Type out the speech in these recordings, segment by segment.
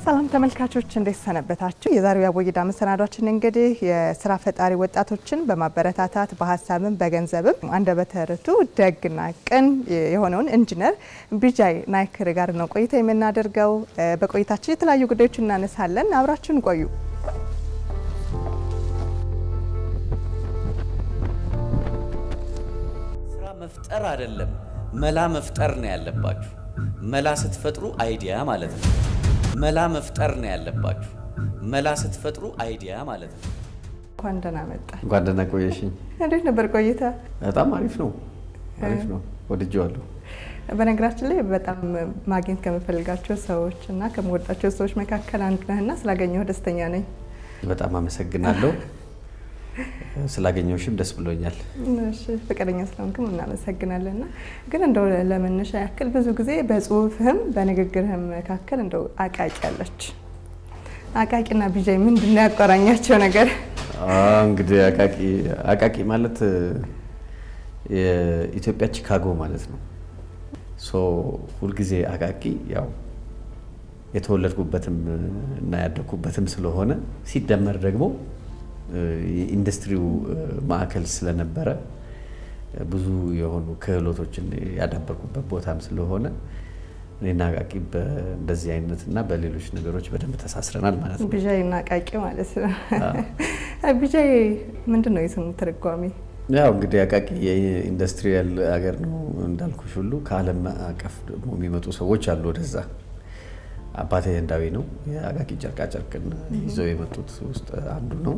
ሰላም ተመልካቾች እንዴት ሰነበታችሁ? የዛሬው ያቦይዳ መሰናዷችን እንግዲህ የስራ ፈጣሪ ወጣቶችን በማበረታታት በሀሳብም በገንዘብም አንደበተ ርቱዕ ደግና ቅን የሆነውን ኢንጂነር ቢጃይ ናይክር ጋር ነው ቆይታ የምናደርገው። በቆይታችን የተለያዩ ጉዳዮችን እናነሳለን። አብራችሁን ቆዩ። ስራ መፍጠር አይደለም መላ መፍጠር ነው ያለባችሁ። መላ ስትፈጥሩ አይዲያ ማለት ነው። መላ መፍጠር ነው ያለባችሁ። መላ ስትፈጥሩ አይዲያ ማለት ነው። እንኳን ደህና መጣ። እንኳን ደህና ቆየሽኝ። እንዴት ነበር ቆይታ? በጣም አሪፍ ነው። ወድጄዋለሁ። በነገራችን ላይ በጣም ማግኘት ከምፈልጋቸው ሰዎች እና ከምወዳቸው ሰዎች መካከል አንዱ ነህና ስላገኘሁ ደስተኛ ነኝ። በጣም አመሰግናለሁ። ስላገኘሁሽም ደስ ብሎኛል። እሺ፣ ፈቃደኛ ስለሆንክም እናመሰግናለንና ግን እንደው ለመነሻ ያክል ብዙ ጊዜ በጽሁፍህም በንግግርህም መካከል እንደው አቃቂ አለች። አቃቂና ቢጃይ ምንድነው ያቆራኛቸው ነገር? እንግዲህ አቃቂ ማለት የኢትዮጵያ ቺካጎ ማለት ነው። ሁልጊዜ አቃቂ ያው የተወለድኩበትም እና ያደግኩበትም ስለሆነ ሲደመር ደግሞ የኢንዱስትሪው ማዕከል ስለነበረ ብዙ የሆኑ ክህሎቶችን ያዳበርኩበት ቦታም ስለሆነ እኔና አቃቂ በእንደዚህ አይነትና በሌሎች ነገሮች በደንብ ተሳስረናል ማለት ነው። ቢጃይና አቃቂ ማለት ነው። ቢጃይ ምንድነው የስሙ ትርጓሜ? ያው እንግዲህ አቃቂ የኢንዱስትሪያል ሀገር ነው እንዳልኩሽ ሁሉ ከዓለም አቀፍ ደግሞ የሚመጡ ሰዎች አሉ ወደዛ። አባቴ ህንዳዊ ነው። የአቃቂ ጨርቃጨርቅን ይዘው የመጡት ውስጥ አንዱ ነው።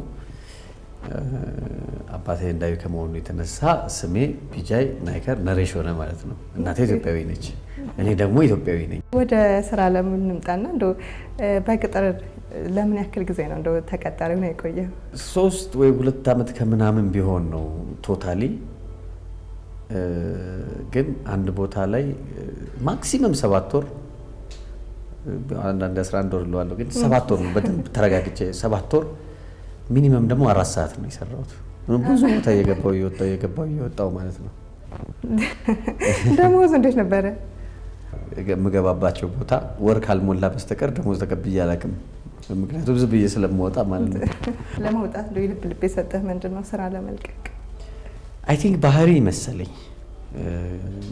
አባቴ ህንዳዊ ከመሆኑ የተነሳ ስሜ ቢጃይ ናይከር ነሬሽ ሆነ ማለት ነው። እናቴ ኢትዮጵያዊ ነች፣ እኔ ደግሞ ኢትዮጵያዊ ነኝ። ወደ ስራ ለምን እንምጣና እንደው በቅጥር ለምን ያክል ጊዜ ነው እንደው ተቀጣሪ ነው የቆየው? 3 ወይ 2 ዓመት ከምናምን ቢሆን ነው ቶታሊ። ግን አንድ ቦታ ላይ ማክሲመም 7 ወር አንዳንድ 11 ወር እለዋለሁ፣ ግን 7 ወር ነው በደንብ ተረጋግጬ 7 ወር ሚኒመም ደግሞ 4 ሰዓት ነው የሰራሁት። ብዙ ቦታ እየገባው ማለት ነው። ደሞዝ እንዴት ነበረ? የምገባባቸው ቦታ ወር ካልሞላ በስተቀር ደሞዝ ተቀብዬ አላውቅም። ምክንያቱም ዝም ብዬ ስለምወጣ ማለት ነው። ለመውጣት ልብ የሰጠህ ምንድን ነው ስራ ለመልቀቅ? አይ ቲንክ ባህሪ መሰለኝ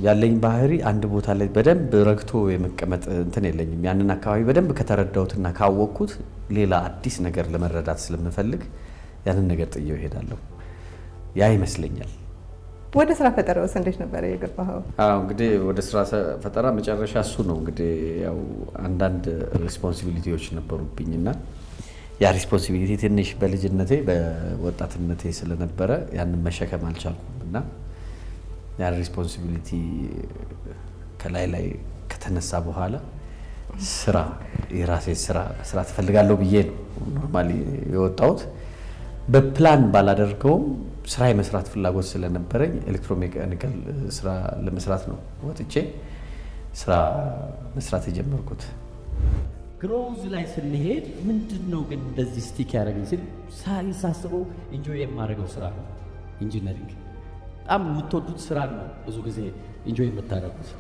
ያለኝ ባህሪ አንድ ቦታ ላይ በደንብ ረግቶ የመቀመጥ እንትን የለኝም። ያንን አካባቢ በደንብ ከተረዳሁትና ካወቅኩት ሌላ አዲስ ነገር ለመረዳት ስለምፈልግ ያንን ነገር ጥዬው እሄዳለሁ። ያ ይመስለኛል። ወደ ስራ ፈጠራ ውስጥ እንዴት ነበር የገባኸው? እንግዲህ ወደ ስራ ፈጠራ መጨረሻ እሱ ነው እንግዲህ ያው አንዳንድ ሪስፖንሲቢሊቲዎች ነበሩብኝና ያ ሪስፖንሲቢሊቲ ትንሽ በልጅነቴ በወጣትነቴ ስለነበረ ያንን መሸከም አልቻልኩም እና ያን ሪስፖንሲቢሊቲ ከላይ ላይ ከተነሳ በኋላ የራሴ ስራ ትፈልጋለሁ ብዬ ነው ኖርማሊ የወጣሁት። በፕላን ባላደርገውም ስራ የመስራት ፍላጎት ስለነበረኝ ኤሌክትሮሜካኒካል ስራ ለመስራት ነው ወጥቼ ስራ መስራት የጀመርኩት። ግሮዝ ላይ ስንሄድ ምንድነው ግን እንደዚህ ስቲክ ያደረገኝ ሲል ሳስበው ኢንጆይ የማደርገው ስራ ነው ኢንጂነሪንግ። በጣም የምትወዱት ስራ ነው ብዙ ጊዜ ኢንጆይ የምታደርጉት።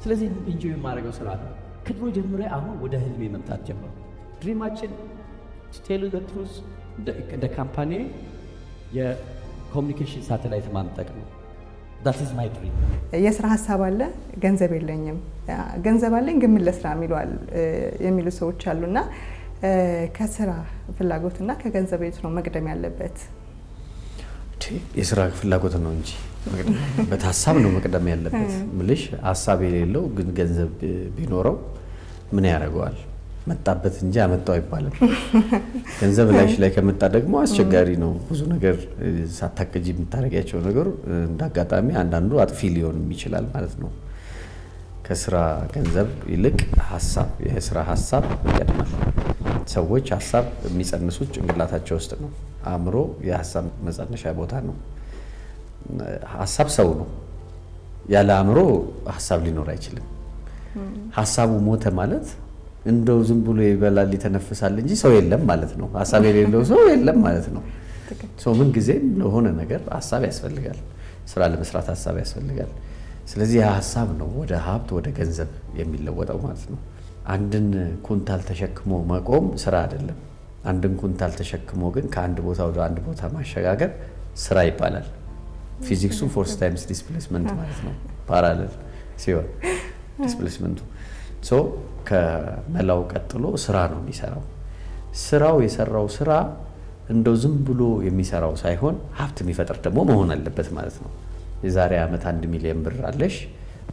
ስለዚህ ኢንጆይ የማደርገው ስራ ነው። ከድሮ ጀምሬ አሁን ወደ ህልሜ መምጣት ጀመሩ። ድሪማችን ቴል ዘ ትሩዝ እንደ ካምፓኒ የኮሚኒኬሽን ሳተላይት ማምጠቅ ነው። ዳት ኢዝ ማይ ድሪም። የስራ ሀሳብ አለ፣ ገንዘብ የለኝም፣ ገንዘብ አለኝ ግን ምን ልስራ የሚሉ ሰዎች አሉና ከስራ ፍላጎትና ከገንዘብ የቱ ነው መቅደም ያለበት? የስራ ፍላጎት ነው እንጂ በሀሳብ ነው መቅደም ያለበት። ምልሽ ሀሳብ የሌለው ግን ገንዘብ ቢኖረው ምን ያደርገዋል? መጣበት እንጂ አመጣው አይባልም። ገንዘብ ላይሽ ላይ ከመጣ ደግሞ አስቸጋሪ ነው። ብዙ ነገር ሳታቅጂ የምታደርጊያቸው ነገር እንዳጋጣሚ አንዳንዱ አጥፊ ሊሆን ይችላል ማለት ነው። ከስራ ገንዘብ ይልቅ ሀሳብ፣ የስራ ሀሳብ ይቀድማል። ሰዎች ሀሳብ የሚጸንሱት ጭንቅላታቸው ውስጥ ነው። አእምሮ የሀሳብ መጸነሻ ቦታ ነው። ሀሳብ ሰው ነው። ያለ አእምሮ ሀሳብ ሊኖር አይችልም። ሀሳቡ ሞተ ማለት እንደው ዝም ብሎ ይበላል ይተነፍሳል እንጂ ሰው የለም ማለት ነው። ሀሳብ የሌለው ሰው የለም ማለት ነው። ሰው ምን ጊዜም ለሆነ ነገር ሀሳብ ያስፈልጋል። ስራ ለመስራት ሀሳብ ያስፈልጋል። ስለዚህ ያ ሀሳብ ነው ወደ ሀብት ወደ ገንዘብ የሚለወጠው ማለት ነው። አንድን ኩንታል ተሸክሞ መቆም ስራ አይደለም። አንድን ኩንታል ተሸክሞ ግን ከአንድ ቦታ ወደ አንድ ቦታ ማሸጋገር ስራ ይባላል። ፊዚክሱ ፎርስ ታይምስ ዲስፕሌስመንት ማለት ነው። ፓራሌል ሲሆን ዲስፕሌስመንቱ ከመላው ቀጥሎ ስራ ነው የሚሰራው። ስራው የሰራው ስራ እንደው ዝም ብሎ የሚሰራው ሳይሆን ሀብት የሚፈጥር ደግሞ መሆን አለበት ማለት ነው። የዛሬ ዓመት 1 ሚሊዮን ብር አለሽ፣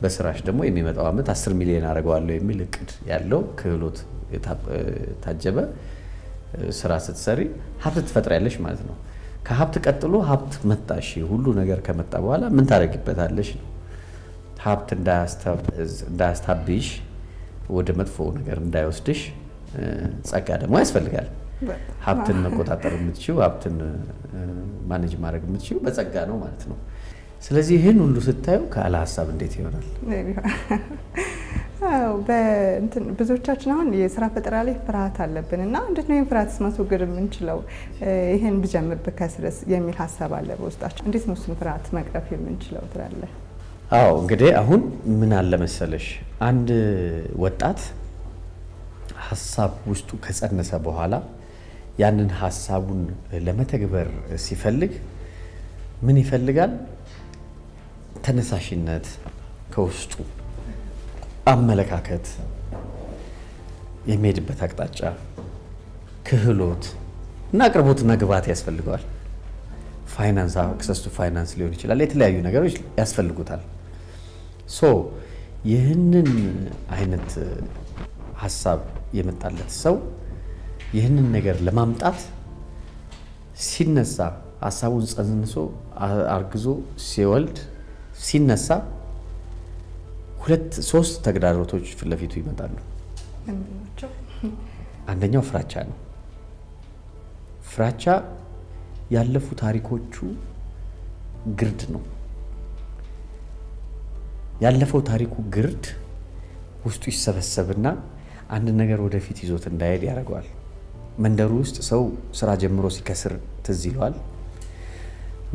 በስራሽ ደግሞ የሚመጣው ዓመት 10 ሚሊዮን አደርገዋለሁ የሚል እቅድ ያለው ክህሎት የታጀበ ስራ ስትሰሪ ሀብት ትፈጥሪያለሽ ማለት ነው። ከሀብት ቀጥሎ ሀብት መጣሽ፣ ሁሉ ነገር ከመጣ በኋላ ምን ታደርጊበታለሽ ነው። ሀብት እንዳያስታብሽ፣ ወደ መጥፎ ነገር እንዳይወስድሽ ጸጋ ደግሞ ያስፈልጋል። ሀብትን መቆጣጠር የምትችው ሀብትን ማኔጅ ማድረግ የምትችው በጸጋ ነው ማለት ነው። ስለዚህ ይህን ሁሉ ስታዩ ካለ ሀሳብ እንዴት ይሆናል? ብዙዎቻችን አሁን የስራ ፈጠራ ላይ ፍርሃት አለብን እና እንዴት ነው ይህን ፍርሃትስ ማስወገድ የምንችለው? ይህን ብጀምር ብከስርስ የሚል ሀሳብ አለ በውስጣችን። እንዴት ነው እሱን ፍርሃት መቅረፍ የምንችለው ትላለህ? አዎ እንግዲህ አሁን ምን አለ መሰለሽ፣ አንድ ወጣት ሀሳብ ውስጡ ከጸነሰ በኋላ ያንን ሀሳቡን ለመተግበር ሲፈልግ ምን ይፈልጋል? ተነሳሽነት ከውስጡ፣ አመለካከት፣ የሚሄድበት አቅጣጫ፣ ክህሎት እና አቅርቦትና ግብዓት ያስፈልገዋል። ፋይናንስ፣ አክሰስ ቱ ፋይናንስ ሊሆን ይችላል። የተለያዩ ነገሮች ያስፈልጉታል። ይህንን አይነት ሀሳብ የመጣለት ሰው ይህንን ነገር ለማምጣት ሲነሳ፣ ሀሳቡን ጸንሶ አርግዞ ሲወልድ ሲነሳ 2-3 ተግዳሮቶች ፊት ለፊቱ ይመጣሉ። አንደኛው ፍራቻ ነው። ፍራቻ ያለፉ ታሪኮቹ ግርድ ነው። ያለፈው ታሪኩ ግርድ ውስጡ ይሰበሰብና አንድ ነገር ወደፊት ይዞት እንዳይሄድ ያደርገዋል። መንደሩ ውስጥ ሰው ስራ ጀምሮ ሲከስር ትዝ ይለዋል።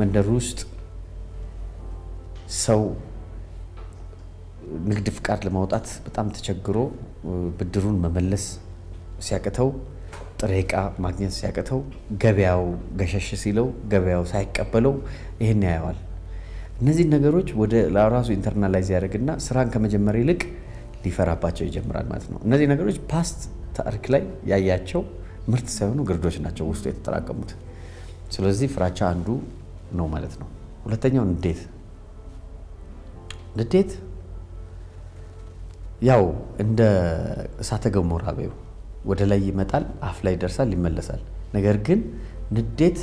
መንደሩ ውስጥ ሰው ንግድ ፍቃድ ለማውጣት በጣም ተቸግሮ ብድሩን መመለስ ሲያቅተው፣ ጥሬ ዕቃ ማግኘት ሲያቅተው፣ ገበያው ገሸሽ ሲለው፣ ገበያው ሳይቀበለው ይህን ያየዋል። እነዚህ ነገሮች ወደ ራሱ ኢንተርናላይዝ ያደርግና ስራን ከመጀመር ይልቅ ሊፈራባቸው ይጀምራል ማለት ነው። እነዚህ ነገሮች ፓስት ታሪክ ላይ ያያቸው ምርት ሳይሆኑ ግርዶች ናቸው ውስጡ የተጠራቀሙት። ስለዚህ ፍራቻ አንዱ ነው ማለት ነው። ሁለተኛው ንዴት ያው እንደ እሳተ ገሞራ በይው፣ ወደ ላይ ይመጣል፣ አፍ ላይ ይደርሳል፣ ይመለሳል። ነገር ግን ንዴት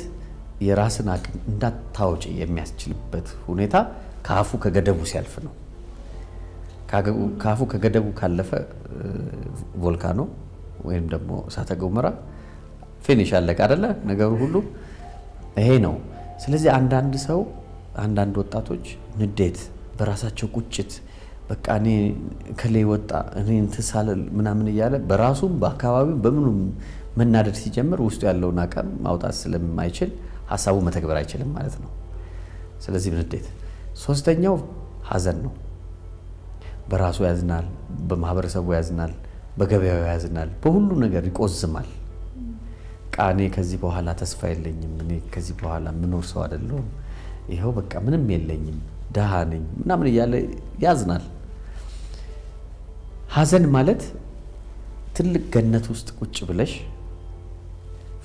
የራስን አቅም እንዳታወጪ የሚያስችልበት ሁኔታ ከአፉ ከገደቡ ሲያልፍ ነው። ከአፉ ከገደቡ ካለፈ ቮልካኖ ወይም ደግሞ እሳተ ገሞራ ፊኒሽ አለቀ አይደለ? ነገሩ ሁሉ ይሄ ነው። ስለዚህ አንዳንድ ወጣቶች ንዴት፣ በራሳቸው ቁጭት፣ በቃ እኔ ከሌ ወጣ እኔ እንትን ሳልል ምናምን እያለ በራሱም በአካባቢው በምኑም መናደድ ሲጀምር ውስጡ ያለውን አቅም ማውጣት ስለማይችል ሀሳቡ መተግበር አይችልም ማለት ነው። ስለዚህ ንዴት። ሶስተኛው ሀዘን ነው። በራሱ ያዝናል፣ በማህበረሰቡ ያዝናል፣ በገበያው ያዝናል፣ በሁሉ ነገር ይቆዝማል። እኔ ከዚህ በኋላ ተስፋ የለኝም፣ እኔ ከዚህ በኋላ ምኖር ሰው አይደለሁም፣ ይኸው በቃ ምንም የለኝም፣ ደሃ ነኝ ምናምን እያለ ያዝናል። ሀዘን ማለት ትልቅ ገነት ውስጥ ቁጭ ብለሽ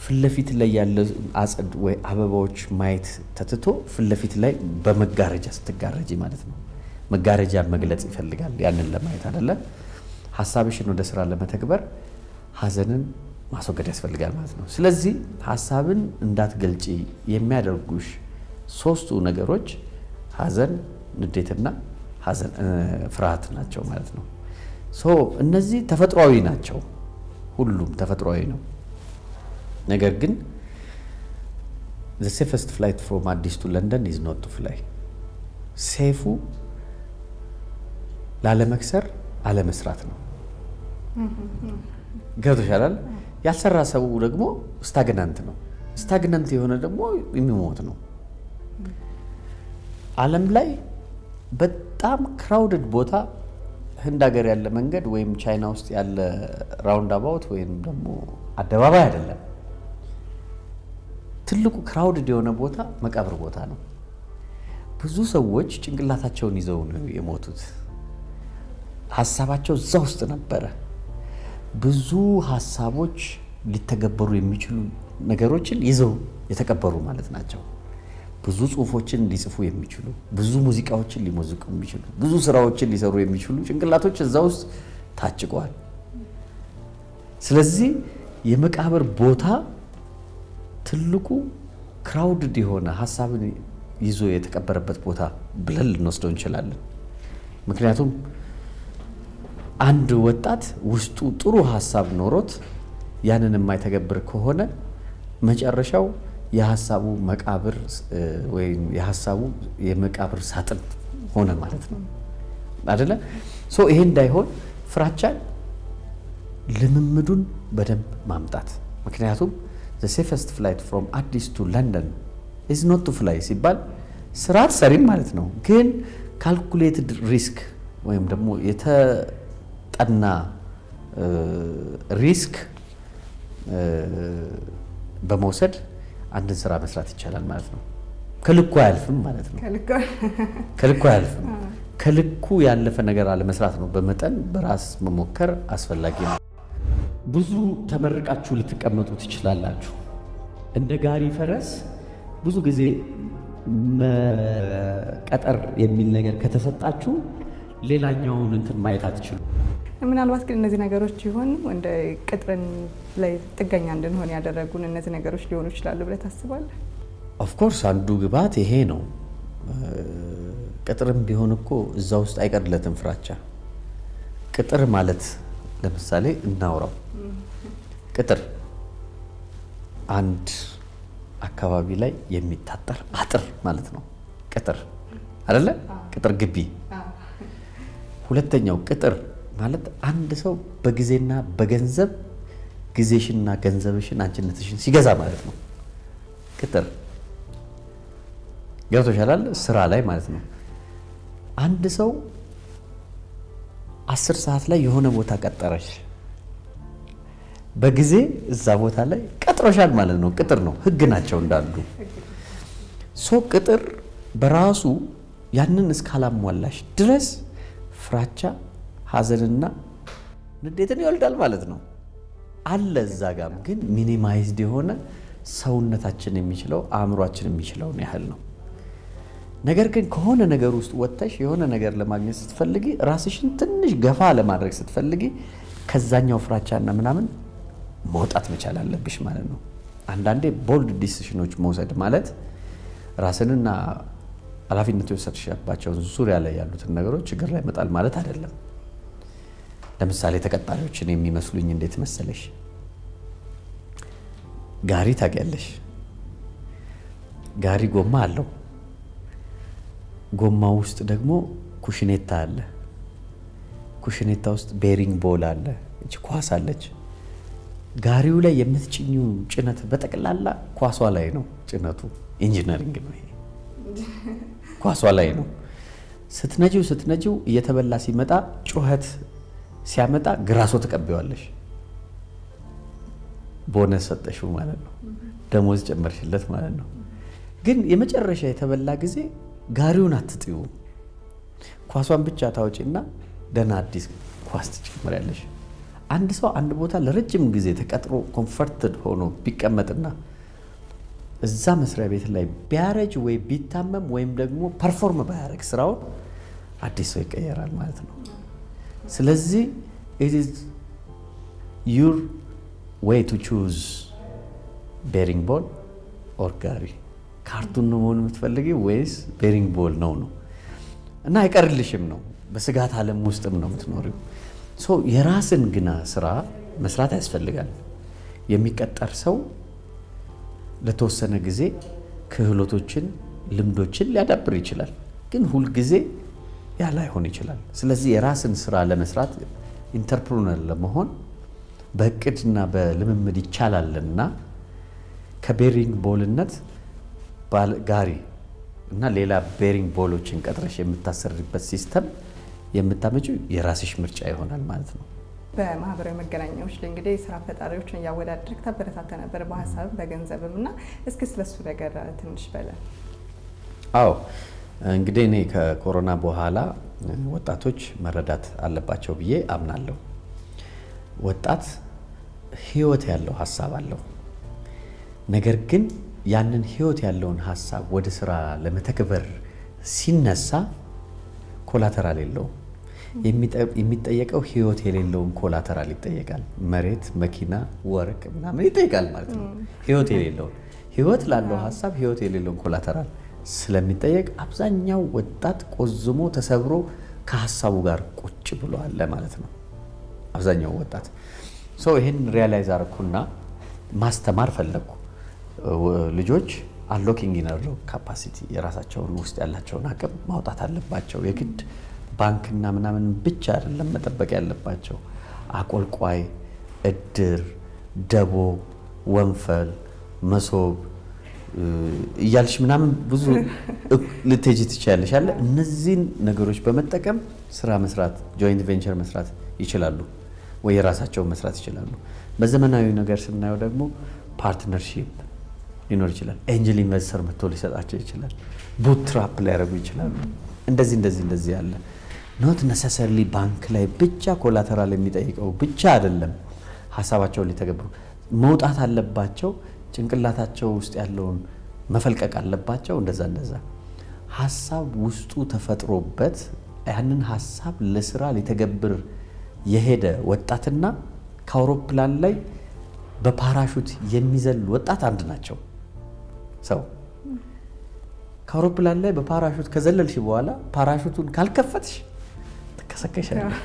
ፊት ለፊት ላይ ያለ አጸድ ወይ አበባዎች ማየት ተትቶ ፊት ለፊት ላይ በመጋረጃ ስትጋረጂ ማለት ነው። መጋረጃ መግለጽ ይፈልጋል ያንን ለማየት አይደለ? ሀሳብሽን ወደ ስራ ለመተግበር ሀዘንን ማስወገድ ያስፈልጋል ማለት ነው። ስለዚህ ሀሳብን እንዳትገልጪ የሚያደርጉሽ 3ቱ ነገሮች ሀዘን፣ ንዴትና ፍርሃት ናቸው ማለት ነው። እነዚህ ተፈጥሯዊ ናቸው። ሁሉም ተፈጥሯዊ ነው። ነገር ግን the safest flight from አዲስ to London is not to fly። ሴፉ ላለመክሰር አለመስራት ነው። ገብቶሻል? ያልሰራ ሰው ደግሞ ስታግናንት ነው። ስታግናንት የሆነ ደግሞ የሚሞት ነው። ዓለም ላይ በጣም ክራውድድ ቦታ ህንድ ሀገር ያለ መንገድ ወይም ቻይና ውስጥ ያለ ራውንድ አባውት ወይም ደግሞ አደባባይ አይደለም። ትልቁ ክራውድድ የሆነ ቦታ መቃብር ቦታ ነው። ብዙ ሰዎች ጭንቅላታቸውን ይዘው ነው የሞቱት። ሀሳባቸው እዛ ውስጥ ነበረ። ብዙ ሀሳቦች ሊተገበሩ የሚችሉ ነገሮችን ይዘው የተቀበሩ ማለት ናቸው። ብዙ ጽሁፎችን ሊጽፉ የሚችሉ፣ ብዙ ሙዚቃዎችን ሊሞዝቁ የሚችሉ፣ ብዙ ስራዎችን ሊሰሩ የሚችሉ ጭንቅላቶች እዛ ውስጥ ታጭቀዋል። ስለዚህ የመቃብር ቦታ ትልቁ ክራውድድ የሆነ ሀሳብን ይዞ የተቀበረበት ቦታ ብለን ልንወስደው እንችላለን። ምክንያቱም አንድ ወጣት ውስጡ ጥሩ ሀሳብ ኖሮት ያንን የማይተገብር ከሆነ መጨረሻው የሀሳቡ መቃብር ወይም የሀሳቡ የመቃብር ሳጥን ሆነ ማለት ነው አይደለ? ይሄ እንዳይሆን ፍራቻን ልምምዱን በደንብ ማምጣት። ምክንያቱም the safest flight from አዲስ to London is not to fly ሲባል ስራ አትሰሪም ማለት ነው። ግን ካልኩሌትድ ሪስክ ወይም ደግሞ የተጠና ሪስክ በመውሰድ አንድን ስራ መስራት ይቻላል ማለት ነው። ከልኩ አያልፍም ማለት ነው። ከልኩ አያልፍም። ከልኩ ያለፈ ነገር አለመስራት ነው። በመጠን በራስ መሞከር አስፈላጊ ነው። ብዙ ተመርቃችሁ ልትቀመጡ ትችላላችሁ። እንደ ጋሪ ፈረስ ብዙ ጊዜ መቀጠር የሚል ነገር ከተሰጣችሁ ሌላኛውን እንትን ማየት አትችሉ። ምናልባት ግን እነዚህ ነገሮች ይሆን እንደ ቅጥርን ላይ ጥገኛ እንድንሆን ያደረጉን እነዚህ ነገሮች ሊሆኑ ይችላሉ ብለህ ታስባለህ? ኦፍኮርስ አንዱ ግብዓት ይሄ ነው። ቅጥርም ቢሆን እኮ እዛ ውስጥ አይቀርለትም ፍራቻ። ቅጥር ማለት ለምሳሌ እናውራው። ቅጥር አንድ አካባቢ ላይ የሚታጠር አጥር ማለት ነው። ቅጥር አይደለ? ቅጥር ግቢ። ሁለተኛው ቅጥር ማለት አንድ ሰው በጊዜና በገንዘብ ጊዜሽንና ገንዘብሽን አንቺነትሽን ሲገዛ ማለት ነው። ቅጥር ገብቶሻል? ስራ ላይ ማለት ነው። አንድ ሰው 10 ሰዓት ላይ የሆነ ቦታ ቀጠረሽ፣ በጊዜ እዛ ቦታ ላይ ቀጥሮሻል ማለት ነው። ቅጥር ነው። ህግ ናቸው እንዳሉ። ቅጥር በራሱ ያንን እስካላሟላሽ ድረስ ፍራቻ፣ ሀዘንና ንዴትን ይወልዳል ማለት ነው። አለ እዛ ጋም ግን ሚኒማይዝድ የሆነ ሰውነታችን የሚችለው አእምሯችን የሚችለውን ያህል ነው። ነገር ግን ከሆነ ነገር ውስጥ ወጥተሽ የሆነ ነገር ለማግኘት ስትፈልጊ ራስሽን ትንሽ ገፋ ለማድረግ ስትፈልጊ ከዛኛው ፍራቻና ምናምን መውጣት መቻል አለብሽ ማለት ነው። አንዳንዴ ቦልድ ዲሲሽኖች መውሰድ ማለት ራስንና ኃላፊነት የወሰድሽባቸውን ዙሪያ ላይ ያሉትን ነገሮች ችግር ላይ መጣል ማለት አይደለም። ለምሳሌ ተቀጣሪዎችን የሚመስሉኝ እንዴት መሰለሽ? ጋሪ ታውቂያለሽ? ጋሪ ጎማ አለው። ጎማ ውስጥ ደግሞ ኩሽኔታ አለ። ኩሽኔታ ውስጥ ቤሪንግ ቦል አለ። እቺ ኳስ አለች። ጋሪው ላይ የምትጭኙ ጭነት በጠቅላላ ኳሷ ላይ ነው ጭነቱ። ኢንጂነሪንግ ነው ይሄ። ኳሷ ላይ ነው። ስትነጂው እየተበላ ሲመጣ ጩኸት ሲያመጣ ግራሶ ተቀበዋለሽ። ቦነስ ሰጠሽው ማለት ነው። ደሞዝ ጨመርሽለት ማለት ነው። ግን የመጨረሻ የተበላ ጊዜ ጋሪውን አትጥዩ። ኳሷን ብቻ ታውጪና ደህና አዲስ ኳስ ትጨምሪያለሽ። አንድ ሰው አንድ ቦታ ለረጅም ጊዜ ተቀጥሮ ኮምፈርትድ ሆኖ ቢቀመጥና እዛ መስሪያ ቤት ላይ ቢያረጅ ወይ ቢታመም ወይም ደግሞ ፐርፎርም ባያደርግ ስራውን አዲስ ሰው ይቀየራል ማለት ነው። ስለዚህ it is your way to choose bearing ball or ጋሪ። ካርቱን ነው መሆን የምትፈልጊው ወይስ ቤሪንግ ቦል ነው? እና አይቀርልሽም ነው። በስጋት ዓለም ውስጥም ነው የምትኖሪው። የራስን ግና ስራ መስራት ያስፈልጋል። የሚቀጠር ሰው ለተወሰነ ጊዜ ክህሎቶችን፣ ልምዶችን ሊያዳብር ይችላል። ግን ሁልጊዜ ያ ላይሆን ይችላል። ስለዚህ የራስን ስራ ለመስራት ኢንተርፕረነር ለመሆን በእቅድና በልምምድ ይቻላልና ከቤሪንግ ቦልነት ጋሪ እና ሌላ ቤሪንግ ቦሎችን ቀጥረሽ የምታሰርበት ሲስተም የምታመጪው የራስሽ ምርጫ ይሆናል ማለት ነው። በማህበራዊ መገናኛዎች ላይ እንግዲህ ስራ ፈጣሪዎችን እያወዳደርክ ታበረታታ ነበር በሀሳብም በገንዘብም እና እስኪ ስለሱ ነገር ትንሽ በለን። አዎ እንግዲህ እኔ ከኮሮና በኋላ ወጣቶች መረዳት አለባቸው ብዬ አምናለሁ። ወጣት ህይወት ያለው ሀሳብ አለው። ነገር ግን ያንን ህይወት ያለውን ሀሳብ ወደ ስራ ለመተግበር ሲነሳ ኮላተራል የለውም። የሚጠየቀው ህይወት የሌለውን ኮላተራል ይጠየቃል። መሬት፣ መኪና፣ ወርቅ ምናምን ይጠይቃል ማለት ነው። ህይወት የሌለውን ህይወት ላለው ሀሳብ ህይወት የሌለውን ኮላተራል ስለሚጠየቅ አብዛኛው ወጣት ቆዝሞ ተሰብሮ ከሀሳቡ ጋር ቁጭ ብሎ አለ ማለት ነው። አብዛኛው ወጣት ይህን ሪያላይዝ አርኩና ማስተማር ፈለግኩ። ልጆች አንሎኪንግ ኢነር ካፓሲቲ የራሳቸውን ውስጥ ያላቸውን አቅም ማውጣት አለባቸው። የግድ ባንክና ምናምን ብቻ አይደለም መጠበቅ ያለባቸው። አቆልቋይ፣ እድር፣ ደቦ፣ ወንፈል፣ መሶብ እያልሽ ምናምን ብዙ ልትሄጂ ትችያለሽ አለ። እነዚህን ነገሮች በመጠቀም ስራ መስራት፣ ጆይንት ቬንቸር መስራት ይችላሉ ወይ የራሳቸውን መስራት ይችላሉ። በዘመናዊ ነገር ስናየው ደግሞ ፓርትነርሺፕ ሊኖር ይችላል። ኤንጅል ኢንቨስተር መጥቶ ሊሰጣቸው ይችላል። ቡትራፕ ሊያደርጉ ይችላሉ። እንደዚህ ያለ ኖት ነሰሰርሊ ባንክ ላይ ብቻ ኮላተራል የሚጠይቀው ብቻ አይደለም። ሀሳባቸውን ሊተገብሩ መውጣት አለባቸው። ጭንቅላታቸው ውስጥ ያለውን መፈልቀቅ አለባቸው። እንደዛ ሀሳብ ውስጡ ተፈጥሮበት ያንን ሀሳብ ለስራ ሊተገብር የሄደ ወጣትና ከአውሮፕላን ላይ በፓራሹት የሚዘል ወጣት አንድ ናቸው። ሰው ከአውሮፕላን ላይ በፓራሹት ከዘለልሽ በኋላ ፓራሹቱን ካልከፈትሽ ትከሰከሻለሽ።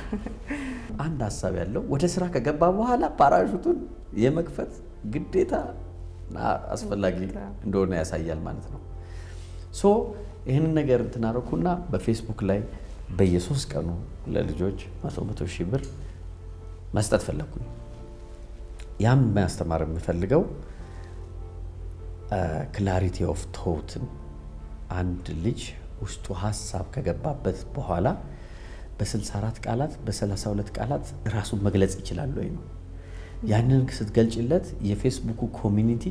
አንድ ሀሳብ ያለው ወደ ስራ ከገባ በኋላ ፓራሹቱን የመክፈት ግዴታ አስፈላጊ እንደሆነ ያሳያል ማለት ነው። ይህንን ነገር እንትናረኩና በፌስቡክ ላይ በየ3 ቀኑ ለልጆች 100 ሺህ ብር መስጠት ፈለግኩኝ። ያም ማስተማር የምፈልገው ክላሪቲ ኦፍ ቶትን አንድ ልጅ ውስጡ ሀሳብ ከገባበት በኋላ በ64 ቃላት በ32 ቃላት ራሱን መግለጽ ይችላል ወይ ነው። ያንን ስትገልጭለት የፌስቡክ ኮሚኒቲ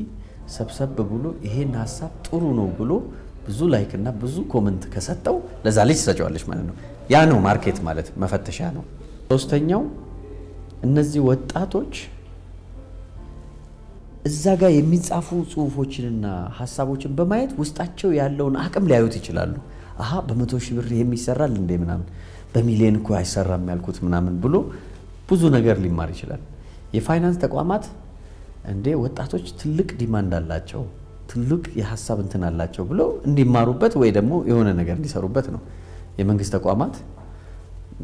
ሰብሰብ ብሎ ይሄን ሀሳብ ጥሩ ነው ብሎ ብዙ ላይክ እና ብዙ ኮመንት ከሰጠው ለዛ ልጅ ትሰጪዋለሽ ማለት ነው። ያ ነው ማርኬት ማለት መፈተሻ ነው። ሶስተኛው እነዚህ ወጣቶች እዛ ጋር የሚጻፉ ጽሁፎችንና ሀሳቦችን በማየት ውስጣቸው ያለውን አቅም ሊያዩት ይችላሉ። አሃ በ100 ሺህ ብር የሚሰራል እንዴ ምናምን በሚሊዮን እኮ አይሰራም ያልኩት ምናምን ብሎ ብዙ ነገር ሊማር ይችላል። የፋይናንስ ተቋማት እንዴ ወጣቶች ትልቅ ዲማንድ አላቸው፣ ትልቅ የሀሳብ እንትን አላቸው ብሎ እንዲማሩበት ወይ ደግሞ የሆነ ነገር እንዲሰሩበት ነው። የመንግስት ተቋማት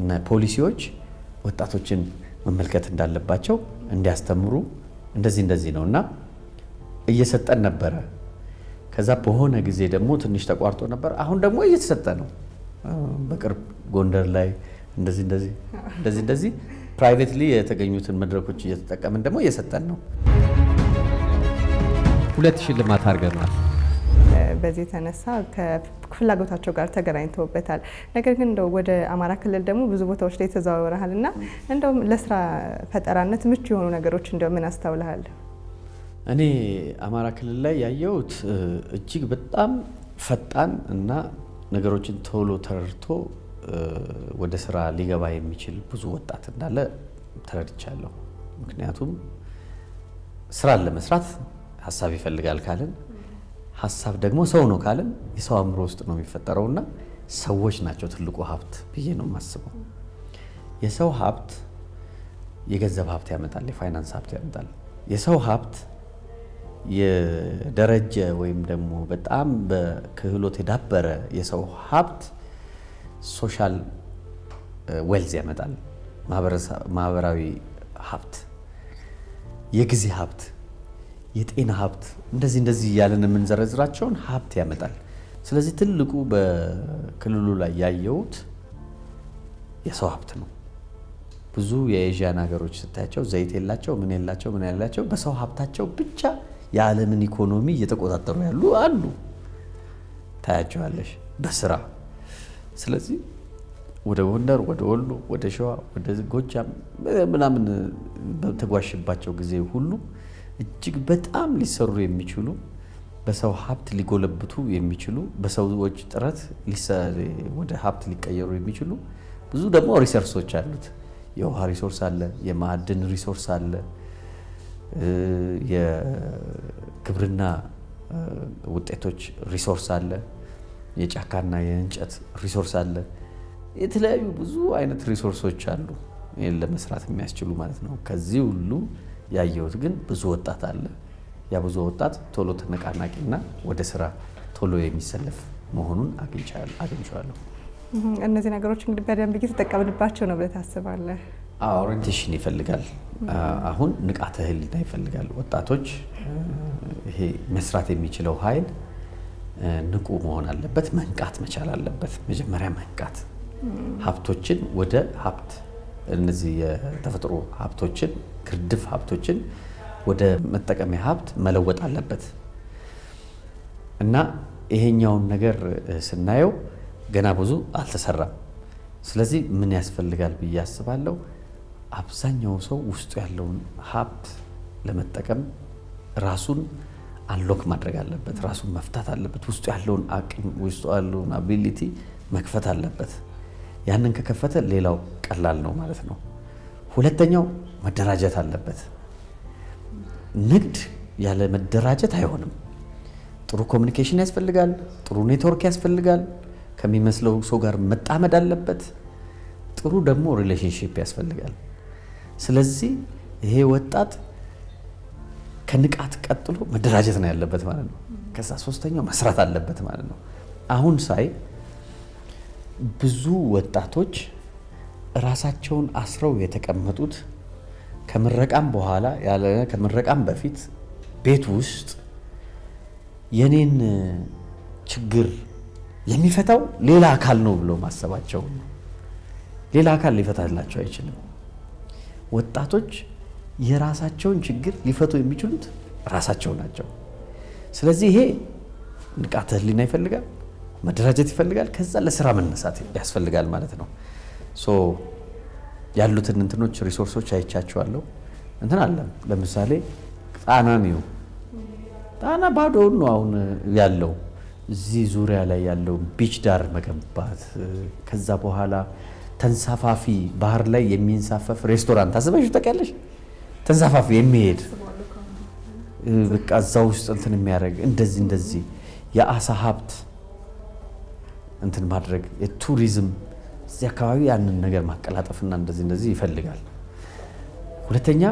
እና ፖሊሲዎች ወጣቶችን መመልከት እንዳለባቸው እንዲያስተምሩ እንደዚህ ነው እና እየሰጠን ነበረ። ከዛ በሆነ ጊዜ ደግሞ ትንሽ ተቋርጦ ነበር። አሁን ደግሞ እየተሰጠ ነው። በቅርብ ጎንደር ላይ እንደዚህ ፕራይቬትሊ የተገኙትን መድረኮች እየተጠቀምን ደግሞ እየሰጠን ነው። 2 ሽልማት አድርገናል። በዚህ የተነሳ ከፍላጎታቸው ጋር ተገናኝተውበታል። ነገር ግን እንደው ወደ አማራ ክልል ደግሞ ብዙ ቦታዎች ላይ ተዘዋውረሃል እና እንደውም ለስራ ፈጠራነት ምቹ የሆኑ ነገሮች እንደው ምን አስተውለሃል? እኔ አማራ ክልል ላይ ያየሁት እጅግ በጣም ፈጣን እና ነገሮችን ቶሎ ተረድቶ ወደ ስራ ሊገባ የሚችል ብዙ ወጣት እንዳለ ተረድቻለሁ። ምክንያቱም ስራን ለመስራት ሀሳብ ይፈልጋል ካልን ሀሳብ ደግሞ ሰው ነው ካልን የሰው አእምሮ ውስጥ ነው የሚፈጠረውና ሰዎች ናቸው ትልቁ ሀብት ብዬ ነው የማስበው። የሰው ሀብት የገንዘብ ሀብት ያመጣል፣ የፋይናንስ ሀብት ያመጣል። የሰው ሀብት የደረጀ ወይም ደግሞ በጣም በክህሎት የዳበረ የሰው ሀብት ሶሻል ዌልዝ ያመጣል፣ ማህበራዊ ሀብት፣ የጊዜ ሀብት፣ የጤና ሀብት እንደዚህ እያለን የምንዘረዝራቸውን ሀብት ያመጣል። ስለዚህ ትልቁ በክልሉ ላይ ያየሁት የሰው ሀብት ነው። ብዙ የኤዥያን ሀገሮች ስታያቸው ዘይት የላቸው ምን የላቸው በሰው ሀብታቸው ብቻ የዓለምን ኢኮኖሚ እየተቆጣጠሩ ያሉ አሉ፣ ታያቸዋለሽ በስራ። ስለዚህ ወደ ጎንደር፣ ወደ ወሎ፣ ወደ ሸዋ፣ ወደ ጎጃም ምናምን በተጓሽባቸው ጊዜ ሁሉ እጅግ በጣም ሊሰሩ የሚችሉ በሰው ሀብት ሊጎለብቱ የሚችሉ በሰዎች ጥረት ወደ ሀብት ሊቀየሩ የሚችሉ ብዙ ደግሞ ሪሶርሶች አሉት። የውሃ ሪሶርስ አለ፣ የማዕድን ሪሶርስ አለ፣ የግብርና ውጤቶች ሪሶርስ አለ፣ የጫካና የእንጨት ሪሶርስ አለ። የተለያዩ ብዙ አይነት ሪሶርሶች አሉ ይህን ለመስራት የሚያስችሉ ማለት ነው። ከዚህ ሁሉ ያየሁት ግን ብዙ ወጣት አለ። ያ ብዙ ወጣት ቶሎ ተነቃናቂና ወደ ስራ ቶሎ የሚሰለፍ መሆኑን አግኝቼዋለሁ። እነዚህ ነገሮች እንግዲህ በደንብ እየተጠቀምንባቸው ነው ብለህ ታስባለህ? ኦሪንቴሽን ይፈልጋል። አሁን ንቃተ ህሊና ይፈልጋል። ወጣቶች ይሄ መስራት የሚችለው ኃይል ንቁ መሆን አለበት፣ መንቃት መቻል አለበት። መጀመሪያ መንቃት፣ ሀብቶችን ወደ ሀብት እነዚህ የተፈጥሮ ሀብቶችን ግርድፍ ሀብቶችን ወደ መጠቀሚያ ሀብት መለወጥ አለበት እና ይሄኛውን ነገር ስናየው ገና ብዙ አልተሰራም። ስለዚህ ምን ያስፈልጋል ብዬ አስባለሁ? አብዛኛው ሰው ውስጡ ያለውን ሀብት ለመጠቀም ራሱን አንሎክ ማድረግ አለበት፣ ራሱን መፍታት አለበት። ውስጡ ያለውን አቅም፣ ውስጡ ያለውን አቢሊቲ መክፈት አለበት። ያንን ከከፈተ ሌላው ቀላል ነው ማለት ነው። ሁለተኛው መደራጀት አለበት። ንግድ ያለ መደራጀት አይሆንም። ጥሩ ኮሚኒኬሽን ያስፈልጋል፣ ጥሩ ኔትወርክ ያስፈልጋል፣ ከሚመስለው ሰው ጋር መጣመድ አለበት፣ ጥሩ ደግሞ ሪሌሽንሺፕ ያስፈልጋል። ስለዚህ ይሄ ወጣት ከንቃት ቀጥሎ መደራጀት ነው ያለበት ማለት ነው። ከዛ ሶስተኛው መስራት አለበት ማለት ነው። አሁን ሳይ ብዙ ወጣቶች ራሳቸውን አስረው የተቀመጡት ከምረቃም በኋላ ያለ ከምረቃም በፊት ቤት ውስጥ የኔን ችግር የሚፈታው ሌላ አካል ነው ብሎ ማሰባቸው ነው። ሌላ አካል ሊፈታላቸው አይችልም። ወጣቶች የራሳቸውን ችግር ሊፈቱ የሚችሉት ራሳቸው ናቸው። ስለዚህ ይሄ ንቃተ ህሊና ይፈልጋል፣ መደራጀት ይፈልጋል፣ ከዛ ለስራ መነሳት ያስፈልጋል ማለት ነው። ያሉትን እንትኖች ሪሶርሶች አይቻቸዋለሁ። እንትን አለ ለምሳሌ ጣናኒው ጣና ባዶውን ነው አሁን ያለው። እዚህ ዙሪያ ላይ ያለው ቢች ዳር መገንባት፣ ከዛ በኋላ ተንሳፋፊ ባህር ላይ የሚንሳፈፍ ሬስቶራንት አስበሽ ታውቂያለሽ? ተንሳፋፊ የሚሄድ በቃ እዛ ውስጥ እንትን የሚያደርግ እንደዚህ የአሳ ሀብት እንትን ማድረግ የቱሪዝም እዚህ አካባቢ ያንን ነገር ማቀላጠፍና እንደዚህ ይፈልጋል። ሁለተኛ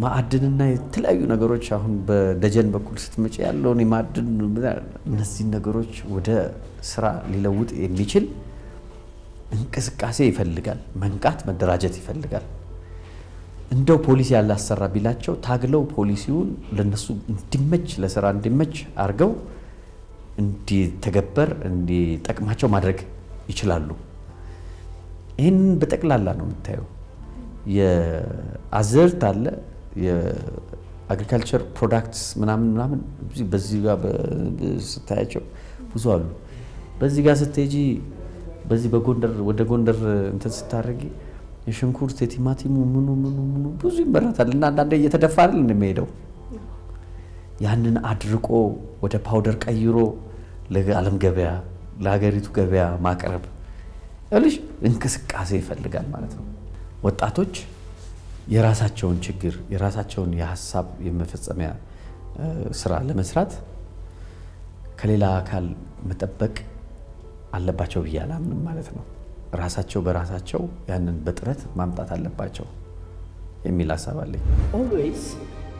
ማዕድንና የተለያዩ ነገሮች አሁን በደጀን በኩል ስትመጪ ያለውን የማዕድን እነዚህ ነገሮች ወደ ስራ ሊለውጥ የሚችል እንቅስቃሴ ይፈልጋል። መንቃት፣ መደራጀት ይፈልጋል። እንደው ፖሊሲ ያለ አሰራ ቢላቸው ታግለው ፖሊሲውን ለነሱ እንዲመች ለስራ እንዲመች አድርገው እንዲተገበር እንዲጠቅማቸው ማድረግ ይችላሉ። ይህን በጠቅላላ ነው የምታየው። የአዝርት አለ የአግሪካልቸር ፕሮዳክትስ ምናምን በዚህ ጋር ስታያቸው ብዙ አሉ። በዚህ ጋር ስትሄጂ በዚህ በጎንደር ወደ ጎንደር እንትን ስታደርጊ የሽንኩርት የቲማቲሙ ምኑ ብዙ ይመረታል እና አንዳንዴ እየተደፋ አይደል እንደሚሄደው ያንን አድርቆ ወደ ፓውደር ቀይሮ ለዓለም ገበያ ለሀገሪቱ ገበያ ማቅረብ እልሽ እንቅስቃሴ ይፈልጋል ማለት ነው። ወጣቶች የራሳቸውን ችግር የራሳቸውን የሀሳብ የመፈጸሚያ ስራ ለመስራት ከሌላ አካል መጠበቅ አለባቸው ብዬ አላምንም ማለት ነው። ራሳቸው በራሳቸው ያንን በጥረት ማምጣት አለባቸው የሚል ሀሳብ አለኝ። ኦልዌይስ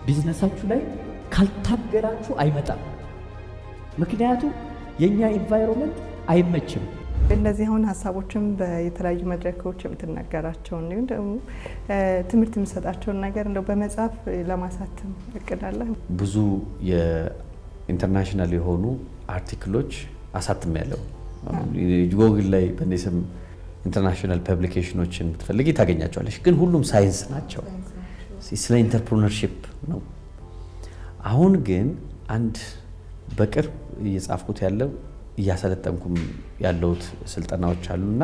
ቢዝነሳችሁ ላይ ካልታገላችሁ አይመጣም። ምክንያቱም የኛ ኢንቫይሮንመንት አይመችም። እነዚህ አሁን ሀሳቦችም በተለያዩ መድረኮች የምትናገራቸው እንዲሁም ደግሞ ትምህርት የምትሰጣቸውን ነገር እንደው በመጽሐፍ ለማሳተም እቅድ አለ? ብዙ የኢንተርናሽናል የሆኑ አርቲክሎች አሳትሜያለሁ። ጎግል ላይ በእኔ ስም ኢንተርናሽናል ፐብሊኬሽኖችን ብትፈልጊ ታገኛቸዋለሽ። ግን ሁሉም ሳይንስ ናቸው፣ ስለ ኢንተርፕረነርሺፕ ነው። አሁን ግን አንድ በቅርብ እየጻፍኩት ያለው እያሰለጠንኩም ያለውት ስልጠናዎች አሉና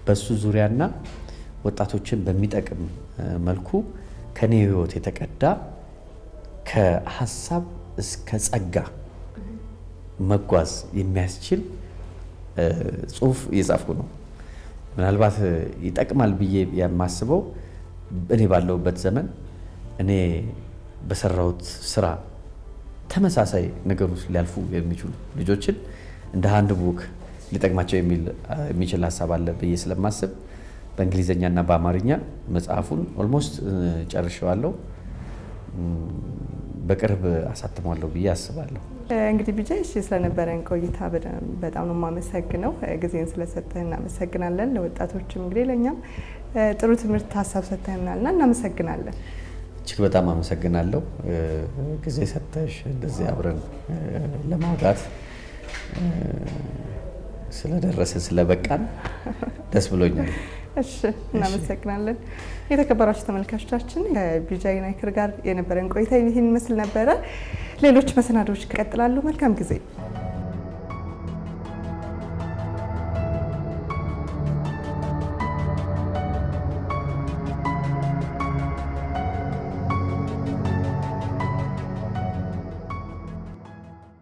በሱ ዙሪያና ወጣቶችን በሚጠቅም መልኩ ከኔ ህይወት የተቀዳ ከሀሳብ እስከ ጸጋ መጓዝ የሚያስችል ጽሁፍ እየጻፍኩ ነው። ምናልባት ይጠቅማል ብዬ የማስበው እኔ ባለሁበት ዘመን እኔ በሰራሁት ስራ ተመሳሳይ ነገር ውስጥ ሊያልፉ የሚችሉ ልጆችን እንደ ሃንድ ቡክ ሊጠቅማቸው የሚችል ሀሳብ አለ ብዬ ስለማስብ በእንግሊዝኛና በአማርኛ መጽሐፉን ኦልሞስት ጨርሼዋለሁ። በቅርብ አሳትሟለሁ ብዬ አስባለሁ። እንግዲህ ቢጃይ ስለነበረን ቆይታ በጣም ነው የማመሰግነው። ጊዜን ስለሰጠህ እናመሰግናለን። ለወጣቶችም እንግዲህ ለእኛም ጥሩ ትምህርት ሀሳብ ሰጥተህናልና እናመሰግናለን። እጅግ በጣም አመሰግናለሁ። ጊዜ ሰጥተሽ እንደዚህ አብረን ለማውጋት ስለደረሰን ስለበቃን ደስ ብሎኛል። እሺ እናመሰግናለን። የተከበራችሁ ተመልካቾቻችን ከቢጃይ ናይክር ጋር የነበረን ቆይታ ይህን ይመስል ነበረ። ሌሎች መሰናዶዎች ይቀጥላሉ። መልካም ጊዜ